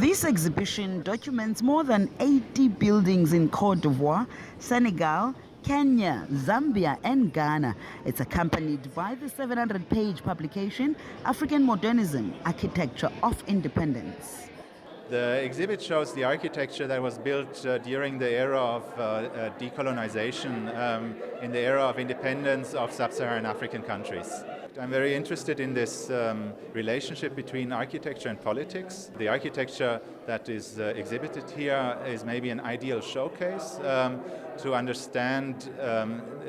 This exhibition documents more than 80 buildings in Côte d'Ivoire, Senegal, Kenya, Zambia and Ghana. It's accompanied by the 700-page publication, African Modernism, Architecture of Independence. The exhibit shows the architecture that was built during the era of decolonization, in the era of independence of Sub-Saharan African countries. I'm very interested in this relationship between architecture and politics. The architecture that is exhibited here is maybe an ideal showcase to understand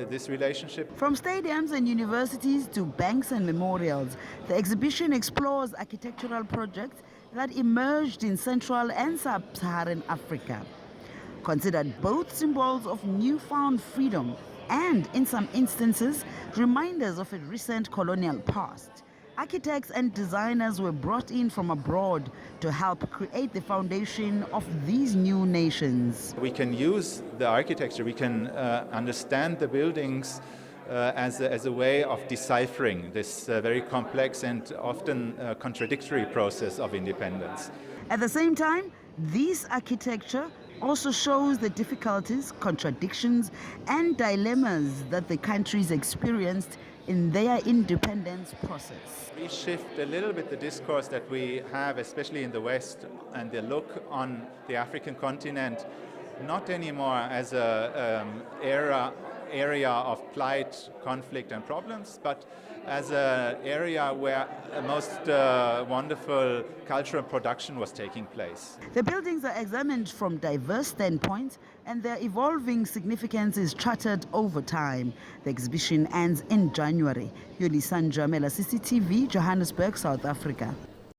this relationship. From stadiums and universities to banks and memorials, the exhibition explores architectural projects that emerged in Central and Sub-Saharan Africa. Considered both symbols of newfound freedom and, in some instances, reminders of a recent colonial past, architects and designers were brought in from abroad to help create the foundation of these new nations. We can use the architecture, we can understand the buildings as a way of deciphering this very complex and often contradictory process of independence. At the same time, this architecture also shows the difficulties, contradictions, and dilemmas that the countries experienced in their independence process. We shift a little bit the discourse that we have, especially in the West, and the look on the African continent, not anymore as an area of plight, conflict and problems, but as an area where a most wonderful cultural production was taking place. The buildings are examined from diverse standpoints and their evolving significance is charted over time. The exhibition ends in January. Yuli Sanjamela, CCTV, Johannesburg, South Africa.